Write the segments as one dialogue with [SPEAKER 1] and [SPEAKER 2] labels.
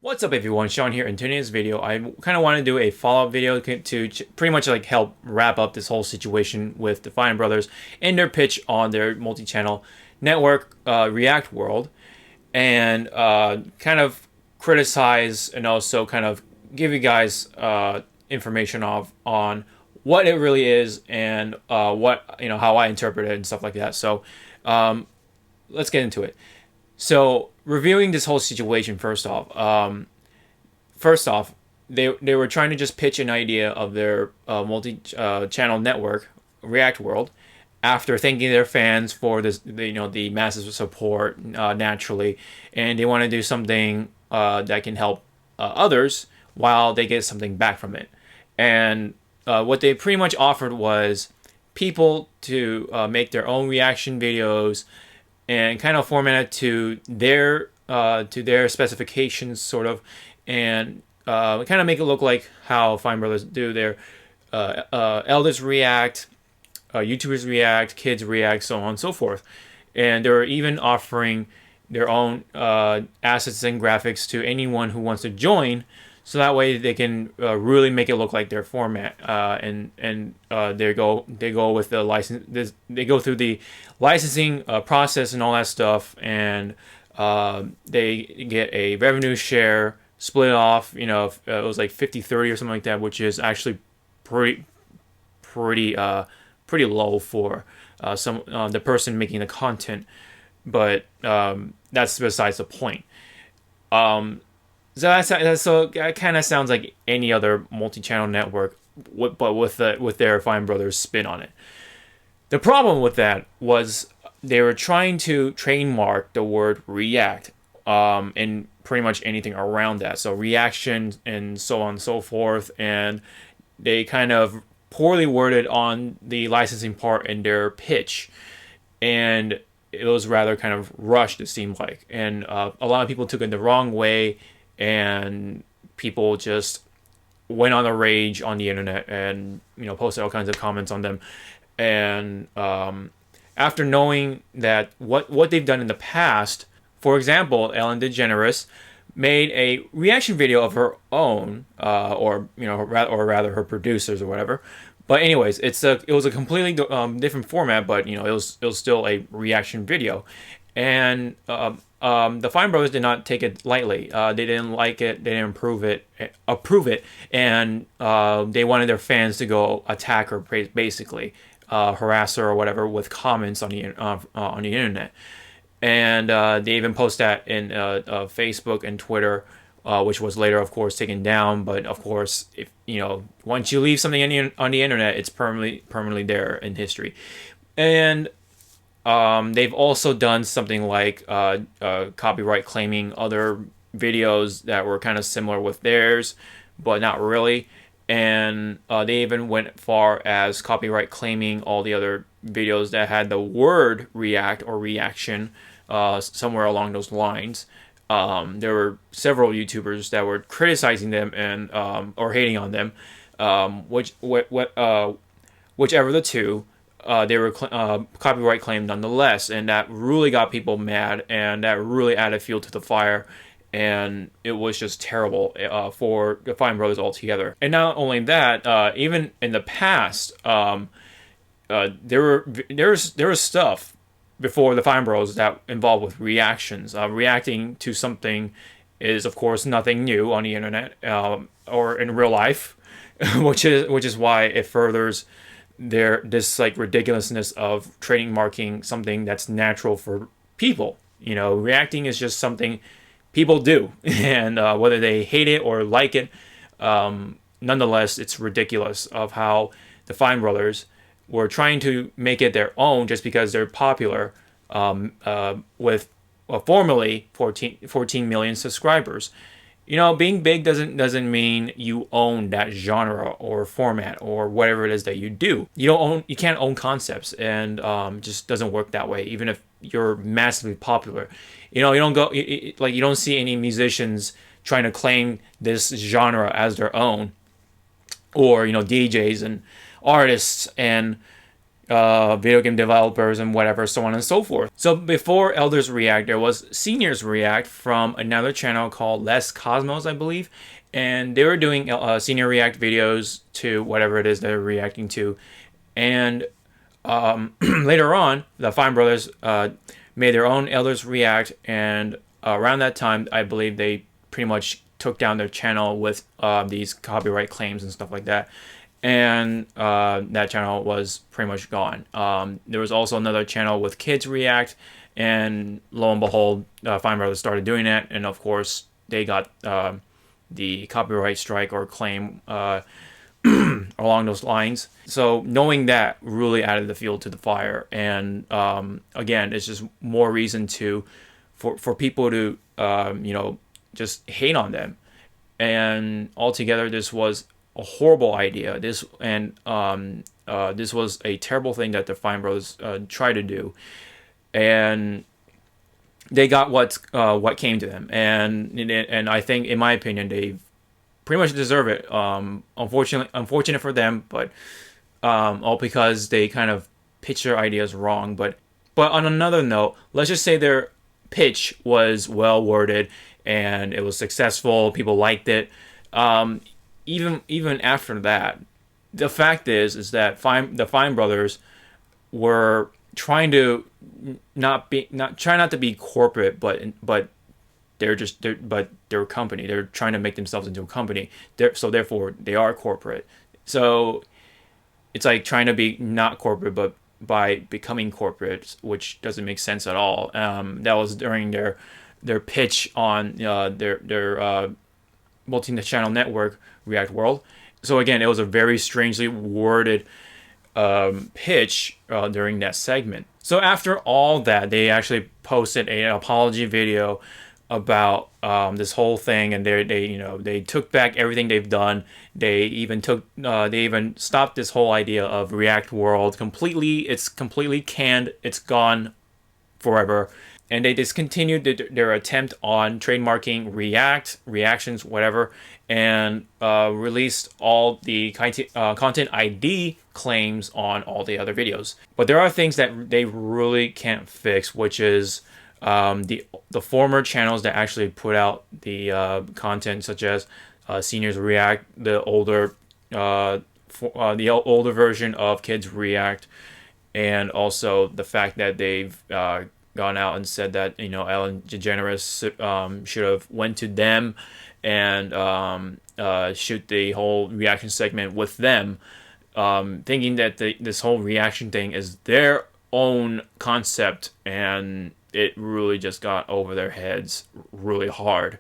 [SPEAKER 1] What's up everyone, Sean here. In today's video, I kind of want to do a follow-up video to pretty much like help wrap up this whole situation with the Fine Brothers and their pitch on their multi-channel network React world, and kind of criticize and also kind of give you guys information on what it really is and what how I interpret it and stuff like that. So let's get into it. So reviewing this whole situation, first off, they were trying to just pitch an idea of their multi-channel network React world after thanking their fans for this, the massive support naturally, and they want to do something that can help others while they get something back from it. And what they pretty much offered was people to make their own reaction videos and kind of format it to their specifications, sort of, and kind of make it look like how Fine Brothers do their elders react, YouTubers react, kids react, so on and so forth. And they're even offering their own assets and graphics to anyone who wants to join, so that way they can really make it look like their format. And they go with the license. They go through the licensing process and all that stuff, and they get a revenue share split off. It was like 50-30 or something like that, which is actually pretty low for the person making the content. But that's besides the point. So that kind of sounds like any other multi-channel network, but with their Fine Brothers spin on it. The problem with that was they were trying to trademark the word react and pretty much anything around that. So reaction and so on and so forth. And they kind of poorly worded on the licensing part in their pitch. And it was rather kind of rushed, it seemed like. And a lot of people took it the wrong way. And people just went on a rage on the internet and posted all kinds of comments on them. And after knowing that what they've done in the past, for example, Ellen DeGeneres made a reaction video of her own, or rather her producers or whatever. But anyways, it was a completely different format, but it was still a reaction video. And the Fine Brothers did not take it lightly. They didn't like it. They didn't approve it, and they wanted their fans to go attack her, basically harass her or whatever with comments on the internet. And they even post that in Facebook and Twitter, which was later, of course, taken down. But of course, if once you leave something on the internet, it's permanently there in history. And they've also done something like copyright claiming other videos that were kind of similar with theirs, but not really. And they even went far as copyright claiming all the other videos that had the word react or reaction somewhere along those lines. There were several YouTubers that were criticizing them and or hating on them, whichever the two. They were copyright claimed nonetheless, and that really got people mad, and that really added fuel to the fire, and it was just terrible for the Fine Brothers altogether. And not only that, even in the past, there was stuff before the Fine Bros that involved with reactions. Reacting to something is, of course, nothing new on the internet or in real life, which is why it furthers this like ridiculousness of trademarking something that's natural for people. Reacting is just something people do, and whether they hate it or like it, nonetheless, it's ridiculous of how the Fine Brothers were trying to make it their own just because they're popular with formerly 14 million subscribers. Being big doesn't mean you own that genre or format or whatever it is that you do. You can't own concepts, and just doesn't work that way. Even if you're massively popular, you don't see any musicians trying to claim this genre as their own, or DJs and artists and video game developers and whatever, so on and so forth. So before Elders React, there was Seniors React from another channel called Les Cosmos, I believe, and they were doing Senior React videos to whatever it is they're reacting to. And later on, the Fine Brothers made their own Elders React, and around that time, I believe they pretty much took down their channel with these copyright claims and stuff like that. And that channel was pretty much gone. There was also another channel with Kids React, and lo and behold, Fine Brothers started doing that, and of course they got the copyright strike or claim along those lines. So knowing that really added the fuel to the fire, and again, it's just more reason for people to just hate on them. And altogether, this was a horrible idea. This was a terrible thing that the Fine Brothers tried to do, and they got what came to them. And I think, in my opinion, they pretty much deserve it. Unfortunate for them, but all because they kind of pitched their ideas wrong. But on another note, let's just say their pitch was well worded and it was successful. People liked it. Even after that, the fact is that the Fine Brothers were trying to not to be corporate, but they're a company. They're trying to make themselves into a company. So therefore they are corporate. So it's like trying to be not corporate, but by becoming corporate, which doesn't make sense at all. That was during their pitch on their multi-channel network, React World. So again, it was a very strangely worded pitch during that segment. So after all that, they actually posted an apology video about this whole thing, and they took back everything they've done. They even stopped this whole idea of React World completely. It's completely canned. It's gone forever. And they discontinued their attempt on trademarking React, reactions, whatever, and released all the content ID claims on all the other videos. But there are things that they really can't fix, which is the former channels that actually put out the content, such as Seniors React, the older version of Kids React, and also the fact that they've gone out and said that Ellen DeGeneres should have went to them and shoot the whole reaction segment with them, thinking that this whole reaction thing is their own concept, and it really just got over their heads really hard,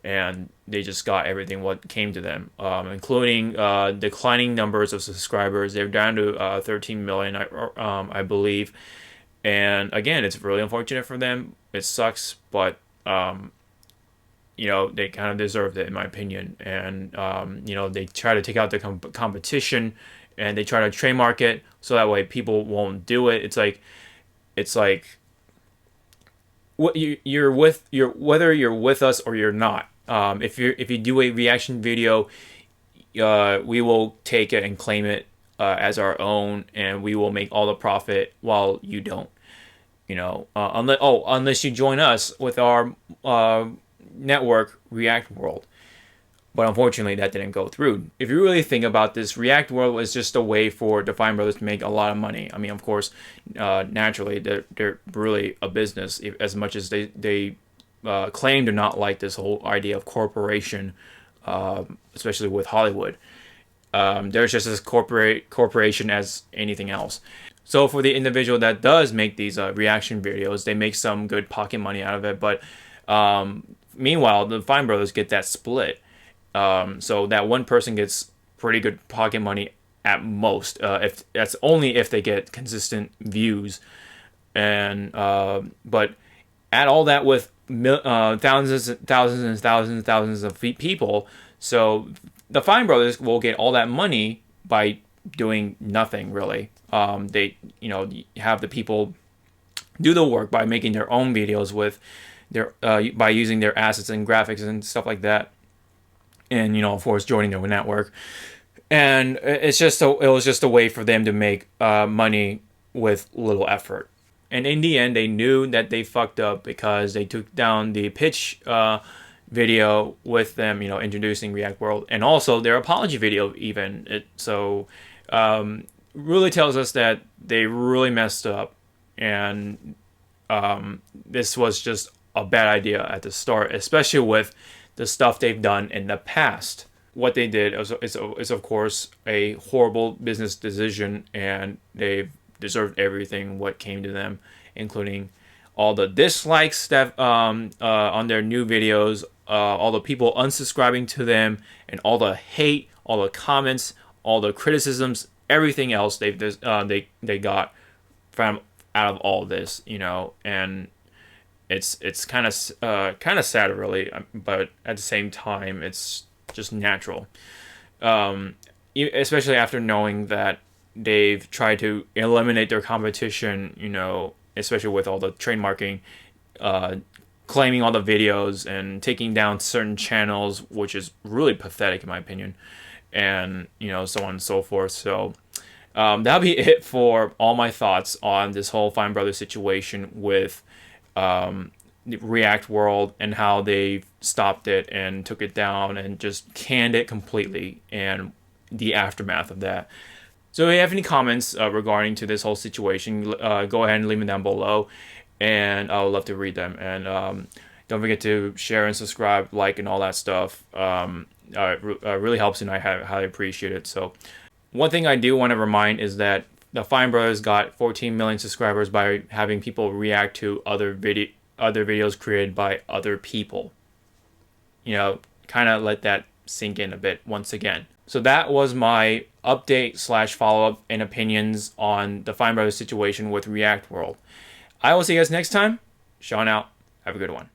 [SPEAKER 1] and they just got everything what came to them, including declining numbers of subscribers. They're down to 13 million, I believe. And again, it's really unfortunate for them. It sucks, but they kind of deserved it, in my opinion. And they try to take out the competition, and they try to trademark it so that way people won't do it. It's like what whether you're with us or you're not. If you do a reaction video, we will take it and claim it as our own, and we will make all the profit while you don't. Unless you join us with our network, React World. But unfortunately, that didn't go through. If you really think about this, React World was just a way for the Fine Brothers to make a lot of money. I mean, of course, naturally, they're really a business, as much as they claim to not like this whole idea of corporation, especially with Hollywood. There's just as corporation as anything else. So for the individual that does make these reaction videos, they make some good pocket money out of it. But meanwhile, the Fine Brothers get that split. So that one person gets pretty good pocket money at most. If that's only if they get consistent views. And but add all that with thousands and thousands of people. So the Fine Brothers will get all that money by doing nothing, really. They have the people do the work by making their own videos with their by using their assets and graphics and stuff like that, and of course joining their network. And it was just a way for them to make money with little effort. And in the end, they knew that they fucked up because they took down the pitch video with them, introducing React World, and also their apology video even. Really tells us that they really messed up, and this was just a bad idea at the start, especially with the stuff they've done in the past. What they did is of course a horrible business decision, and they've deserved everything what came to them, including all the dislikes that on their new videos, all the people unsubscribing to them, and all the hate, all the comments, all the criticisms, everything else they got from out of all this, and it's kind of sad, really, but at the same time, it's just natural, especially after knowing that they've tried to eliminate their competition, especially with all the trademarking, claiming all the videos and taking down certain channels, which is really pathetic in my opinion, and so on and so forth. So that'll be it for all my thoughts on this whole Fine Brothers situation with the React World, and how they stopped it and took it down and just canned it completely, and the aftermath of that. So if you have any comments regarding to this whole situation, go ahead and leave them down below, and I would love to read them. And don't forget to share and subscribe, like, and all that stuff. It really helps, and I highly appreciate it. So one thing I do want to remind is that the Fine Brothers got 14 million subscribers by having people react to other videos created by other people. Kind of let that sink in a bit once again. So that was my update / follow-up and opinions on the Fine Brothers situation with React World. I will see you guys next time. Sean out. Have a good one.